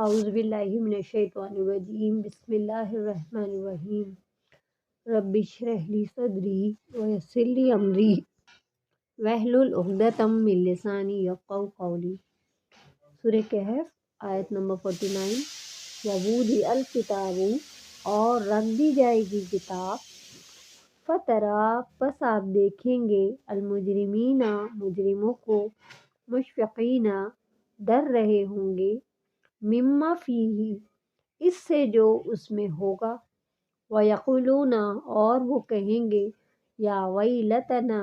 اعوذ باللہ من الشیطان الرجیم بسم اللہ الرحمن الرحیم رب اشرح لی صدری ویسر لی امری واحلل عقدۃ من لسانی یفقہوا قولی۔ سورہ کہف آیت نمبر 49۔ ووضع الکتاب، اور رکھ دی جائے گی کتاب، فترا، پس آپ دیکھیں گے، المجرمین، مجرموں کو، مشفقین، ڈر رہے ہوں گے، مما فیہ، اس سے جو اس میں ہوگا، ویقولون، اور وہ کہیں گے، یا ویلتنا،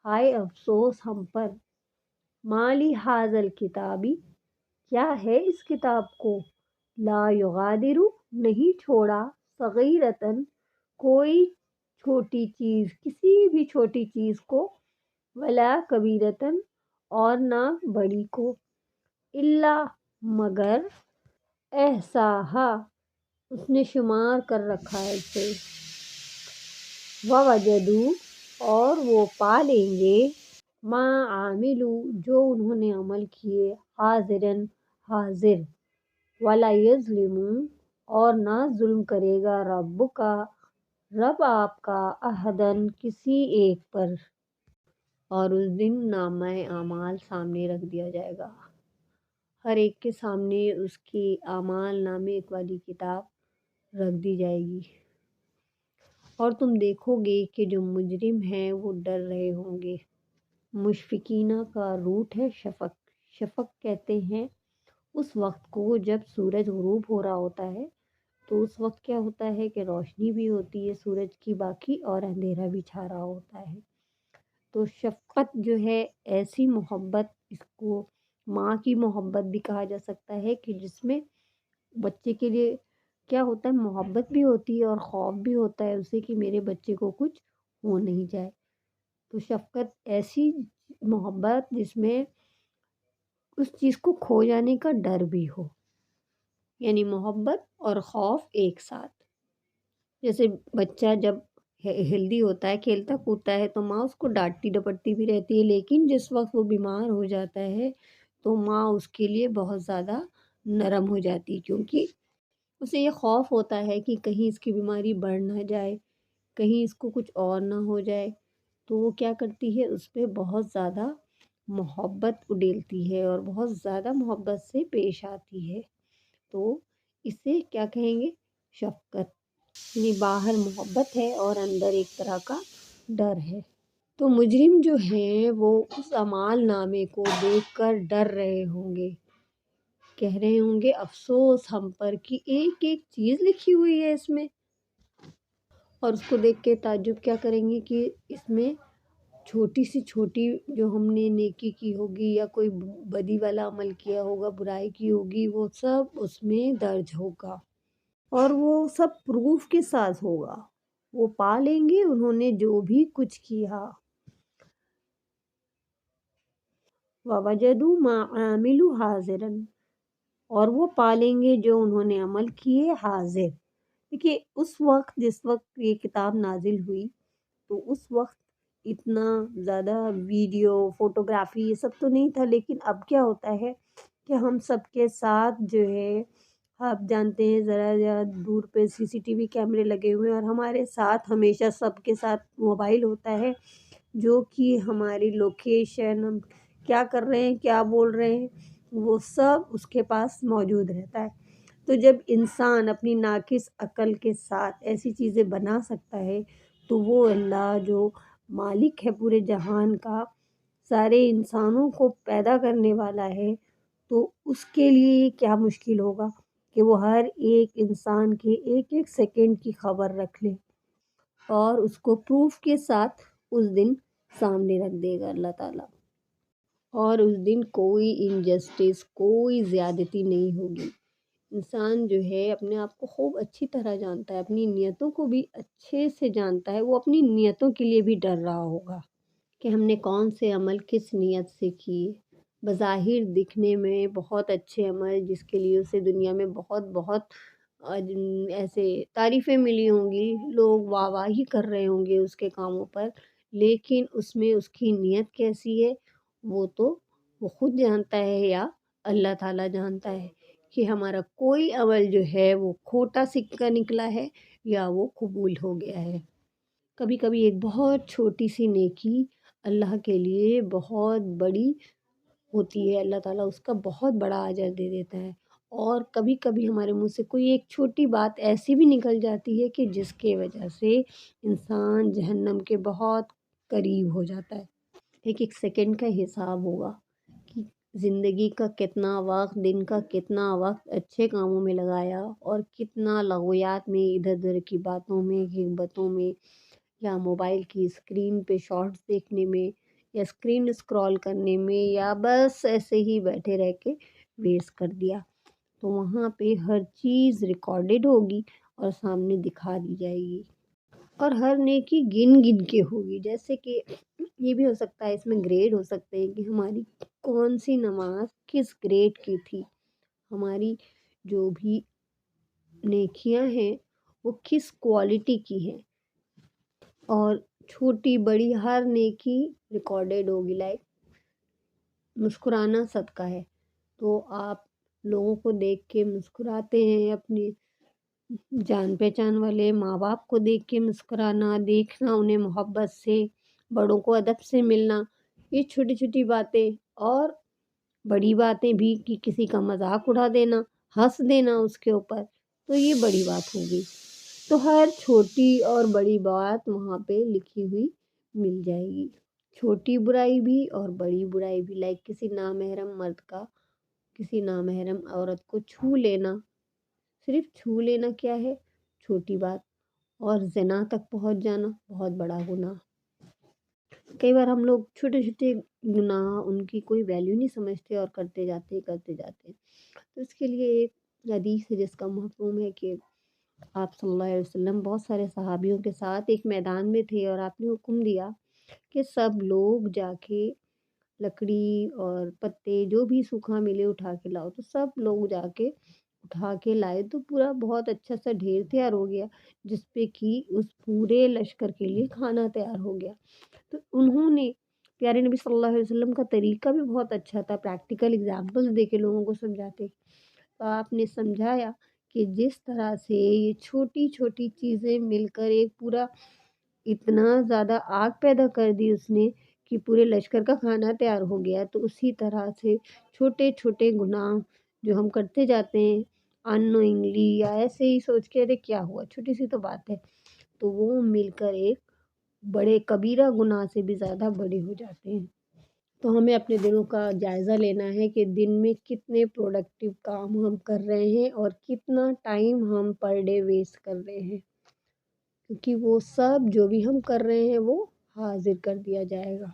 ہائے افسوس ہم پر، ما لہذا الکتاب، کیا ہے اس کتاب کو، لا یغادر، نہیں چھوڑا، صغیرۃ، کوئی چھوٹی چیز، کسی بھی چھوٹی چیز کو، ولا کبیرۃ، اور نہ بڑی کو، الا، مگر، احصاہا، اس نے شمار کر رکھا ہے اسے، ووجدوا، اور وہ پا لیں گے، ما عملوا، جو انہوں نے عمل کیے، حاضراً، حاضر، ولا یظلم، اور نہ ظلم کرے گا، ربک، رب آپ کا، احداً، کسی ایک پر۔ اور اس دن نامہ اعمال سامنے رکھ دیا جائے گا، ہر ایک کے سامنے اس کی اعمال نامے والی کتاب رکھ دی جائے گی، اور تم دیکھو گے کہ جو مجرم ہیں وہ ڈر رہے ہوں گے۔ مشفقینہ کا روٹ ہے شفق، شفق کہتے ہیں اس وقت کو جب سورج غروب ہو رہا ہوتا ہے، تو اس وقت کیا ہوتا ہے کہ روشنی بھی ہوتی ہے سورج کی باقی، اور اندھیرا بھی چھا رہا ہوتا ہے۔ تو شفقت جو ہے ایسی محبت، اس کو ماں کی محبت بھی کہا جا سکتا ہے، کہ جس میں بچے کے لیے کیا ہوتا ہے، محبت بھی ہوتی ہے اور خوف بھی ہوتا ہے اسے کہ میرے بچے کو کچھ ہو نہیں جائے۔ تو شفقت ایسی محبت جس میں اس چیز کو کھو جانے کا ڈر بھی ہو، یعنی محبت اور خوف ایک ساتھ۔ جیسے بچہ جب ہیلدی ہوتا ہے، کھیلتا کودتا ہے، تو ماں اس کو ڈانٹتی ڈپٹتی بھی رہتی ہے، لیکن جس وقت وہ بیمار ہو جاتا ہے تو ماں اس کے لیے بہت زیادہ نرم ہو جاتی ہے، کیونکہ اسے یہ خوف ہوتا ہے کہ کہیں اس کی بیماری بڑھ نہ جائے، کہیں اس کو کچھ اور نہ ہو جائے، تو وہ کیا کرتی ہے، اس پہ بہت زیادہ محبت اڈیلتی ہے اور بہت زیادہ محبت سے پیش آتی ہے۔ تو اسے کیا کہیں گے، شفقت، یعنی باہر محبت ہے اور اندر ایک طرح کا ڈر ہے۔ تو مجرم جو ہیں وہ اس اعمال نامے کو دیکھ کر ڈر رہے ہوں گے، کہہ رہے ہوں گے افسوس ہم پر، کہ ایک ایک چیز لکھی ہوئی ہے اس میں، اور اس کو دیکھ کے تعجب کیا کریں گے کہ اس میں چھوٹی سی چھوٹی جو ہم نے نیکی کی ہوگی یا کوئی بدی والا عمل کیا ہوگا، برائی کی ہوگی، وہ سب اس میں درج ہوگا، اور وہ سب پروف کے ساتھ ہوگا، وہ پا لیں گے انہوں نے جو بھی کچھ کیا۔ وَوَجَدُوا مَا عَمِلُوا حَاضِرًا، اور وہ پا لیں گے جو انہوں نے عمل کیے، حاضر۔ دیکھیے اس وقت، جس وقت یہ کتاب نازل ہوئی، تو اس وقت اتنا زیادہ ویڈیو فوٹوگرافی یہ سب تو نہیں تھا، لیکن اب کیا ہوتا ہے کہ ہم سب کے ساتھ جو ہے، آپ جانتے ہیں ذرا دور پہ سی سی ٹی وی کیمرے لگے ہوئے ہیں، اور ہمارے ساتھ ہمیشہ سب کے ساتھ موبائل ہوتا ہے، جو کہ ہماری لوکیشن، ہم کیا کر رہے ہیں، کیا بول رہے ہیں، وہ سب اس کے پاس موجود رہتا ہے۔ تو جب انسان اپنی ناقص عقل کے ساتھ ایسی چیزیں بنا سکتا ہے، تو وہ اللہ جو مالک ہے پورے جہان کا، سارے انسانوں کو پیدا کرنے والا ہے، تو اس کے لیے کیا مشکل ہوگا کہ وہ ہر ایک انسان کے ایک ایک سیکنڈ کی خبر رکھ لے، اور اس کو پروف کے ساتھ اس دن سامنے رکھ دے گا اللہ تعالیٰ۔ اور اس دن کوئی انجسٹس، کوئی زیادتی نہیں ہوگی۔ انسان جو ہے اپنے آپ کو خوب اچھی طرح جانتا ہے، اپنی نیتوں کو بھی اچھے سے جانتا ہے، وہ اپنی نیتوں کے لیے بھی ڈر رہا ہوگا کہ ہم نے کون سے عمل کس نیت سے کیے۔ بظاہر دکھنے میں بہت اچھے عمل، جس کے لیے اسے دنیا میں بہت بہت ایسے تعریفیں ملی ہوں گی، لوگ واہ واہی کر رہے ہوں گے اس کے کاموں پر، لیکن اس میں اس کی نیت کیسی ہے وہ تو وہ خود جانتا ہے یا اللہ تعالیٰ جانتا ہے، کہ ہمارا کوئی عمل جو ہے وہ کھوٹا سکہ نکلا ہے یا وہ قبول ہو گیا ہے۔ کبھی کبھی ایک بہت چھوٹی سی نیکی اللہ کے لیے بہت بڑی ہوتی ہے، اللہ تعالیٰ اس کا بہت بڑا اجر دے دیتا ہے۔ اور کبھی کبھی ہمارے منہ سے کوئی ایک چھوٹی بات ایسی بھی نکل جاتی ہے کہ جس کی وجہ سے انسان جہنم کے بہت قریب ہو جاتا ہے۔ ایک ایک سیکنڈ کا حساب ہوگا کہ زندگی کا کتنا وقت، دن کا کتنا وقت اچھے کاموں میں لگایا اور کتنا لغویات میں، ادھر ادھر کی باتوں میں، غیبتوں میں، یا موبائل کی اسکرین پہ شارٹس دیکھنے میں، یا اسکرین اسکرول کرنے میں، یا بس ایسے ہی بیٹھے رہ کے ویسٹ کر دیا۔ تو وہاں پہ ہر چیز ریکارڈڈ ہوگی اور سامنے دکھا دی جائے گی، اور ہر نیکی گن گن کے ہوگی۔ جیسے کہ یہ بھی ہو سکتا ہے، اس میں گریڈ ہو سکتے ہیں کہ ہماری کون سی نماز کس گریڈ کی تھی، ہماری جو بھی نیکیاں ہیں وہ کس کوالٹی کی ہیں، اور چھوٹی بڑی ہر نیکی ریکارڈڈ ہوگی۔ لائک مسکرانا صدقہ ہے، تو آپ لوگوں کو دیکھ کے مسکراتے ہیں، اپنی جان پہچان والے ماں باپ کو دیکھ کے مسکرانا، دیکھنا انہیں محبت سے، بڑوں کو ادب سے ملنا، یہ چھوٹی چھوٹی باتیں، اور بڑی باتیں بھی کہ کسی کا مذاق اڑا دینا، ہنس دینا اس کے اوپر، تو یہ بڑی بات ہوگی۔ تو ہر چھوٹی اور بڑی بات وہاں پہ لکھی ہوئی مل جائے گی، چھوٹی برائی بھی اور بڑی برائی بھی۔ لائک کسی نامحرم مرد کا کسی نامحرم عورت کو چھو لینا، صرف چھو لینا کیا ہے، چھوٹی بات، اور زنا تک پہنچ جانا بہت بڑا گناہ۔ کئی بار ہم لوگ چھوٹے چھوٹے گناہ ان کی کوئی ویلیو نہیں سمجھتے اور کرتے جاتے ہیں۔ تو اس کے لیے ایک حدیث ہے جس کا مفہوم ہے کہ آپ صلی اللہ علیہ وسلم بہت سارے صحابیوں کے ساتھ ایک میدان میں تھے، اور آپ نے حکم دیا کہ سب لوگ جا کے لکڑی اور پتے جو بھی سوکھا ملے اٹھا کے لاؤ۔ تو سب لوگ جا کے اٹھا کے لائے، تو پورا بہت اچھا سا ڈھیر تیار ہو گیا، جس پہ کہ اس پورے لشکر کے لیے کھانا تیار ہو گیا۔ تو انہوں نے، پیارے نبی صلی اللہ علیہ وسلم کا طریقہ بھی بہت اچھا تھا، پریکٹیکل اگزامپلس دے کے لوگوں کو سمجھاتے۔ تو آپ نے سمجھایا کہ جس طرح سے یہ چھوٹی چھوٹی چیزیں مل کر ایک پورا اتنا زیادہ آگ پیدا کر دی اس نے کہ پورے لشکر کا کھانا تیار ہو گیا، تو اسی طرح سے چھوٹے چھوٹے گناہ جو ہم کرتے جاتے ہیں اننوئنگلی، یا ایسے ہی سوچ کے ارے کیا ہوا، چھوٹی سی تو بات ہے، تو وہ مل کر ایک بڑے کبیرہ گناہ سے بھی زیادہ بڑے ہو جاتے ہیں۔ تو ہمیں اپنے دنوں کا جائزہ لینا ہے کہ دن میں کتنے پروڈکٹیو کام ہم کر رہے ہیں اور کتنا ٹائم ہم پر ڈے ویسٹ کر رہے ہیں، کیونکہ وہ سب جو بھی ہم کر رہے ہیں وہ حاضر کر دیا جائے گا،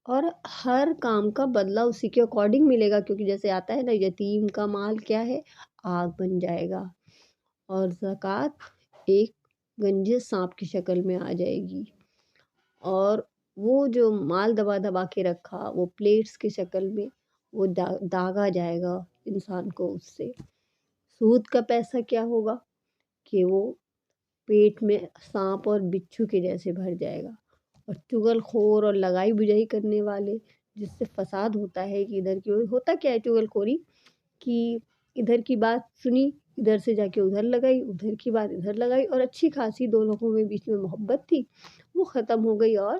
اور ہر کام کا بدلہ اسی کے اکارڈنگ ملے گا، کیونکہ جیسے آتا ہے نا، یتیم کا مال کیا ہے، آگ بن جائے گا، اور زکوٰۃ ایک گنجے سانپ کی شکل میں آ جائے گی، اور وہ جو مال دبا دبا کے رکھا وہ پلیٹس کی شکل میں وہ داغا جائے گا انسان کو اس سے۔ سود کا پیسہ کیا ہوگا کہ وہ پیٹ میں سانپ اور بچھو کے جیسے بھر جائے گا، اور چغل خور اور لگائی بجائی کرنے والے، جس سے فساد ہوتا ہے کہ ادھر کی ہوتا کیا ہے چغل خوری، کہ ادھر کی بات سنی، ادھر سے جا کے ادھر لگائی، ادھر کی بات ادھر لگائی، اور اچھی خاصی دو لوگوں میں بیچ میں محبت تھی وہ ختم ہو گئی اور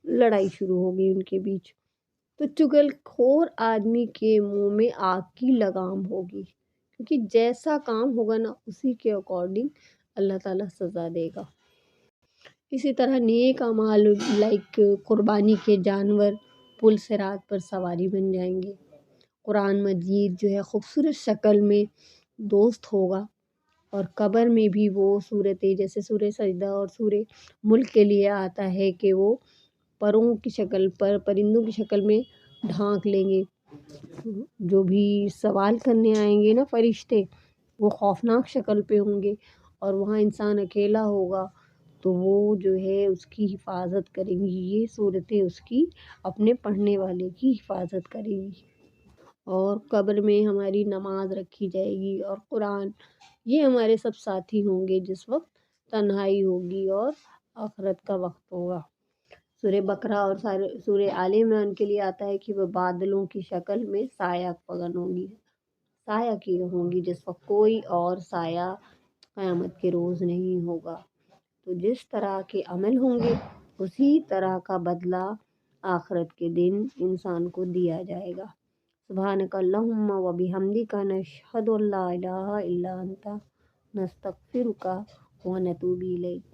لڑائی شروع ہو گئی ان کے بیچ۔ تو چغل خور آدمی کے منہ میں آگ کی لگام ہوگی، کیونکہ جیسا کام ہوگا نا اسی کے اکارڈنگ اللہ تعالیٰ سزا دے گا۔ اسی طرح نیک اعمال لائک قربانی کے جانور پل صراط پر سواری بن جائیں گے، قرآن مجید جو ہے خوبصورت شکل میں دوست ہوگا، اور قبر میں بھی وہ صورتیں جیسے سورہ سجدہ اور سورہ ملک کے لیے آتا ہے کہ وہ پروں کی شکل پر، پرندوں کی شکل میں ڈھانک لیں گے، جو بھی سوال کرنے آئیں گے نا فرشتے وہ خوفناک شکل پہ ہوں گے، اور وہاں انسان اکیلا ہوگا، تو وہ جو ہے اس کی حفاظت کریں گی، یہ صورتیں اس کی اپنے پڑھنے والے کی حفاظت کریں گی۔ اور قبر میں ہماری نماز رکھی جائے گی، اور قرآن، یہ ہمارے سب ساتھی ہوں گے جس وقت تنہائی ہوگی اور آخرت کا وقت ہوگا۔ سورہ بقرہ اور سورہ آل عمران کے لیے آتا ہے کہ وہ بادلوں کی شکل میں سایہ فگن ہوگی، سایہ کیے ہوں گی، جس وقت کوئی اور سایہ قیامت کے روز نہیں ہوگا۔ تو جس طرح کے عمل ہوں گے اسی طرح کا بدلہ آخرت کے دن انسان کو دیا جائے گا۔ سبحانک اللہم و بحمدک نشہد ان لا الہ الا انت نستغفرک و نتوب الیک۔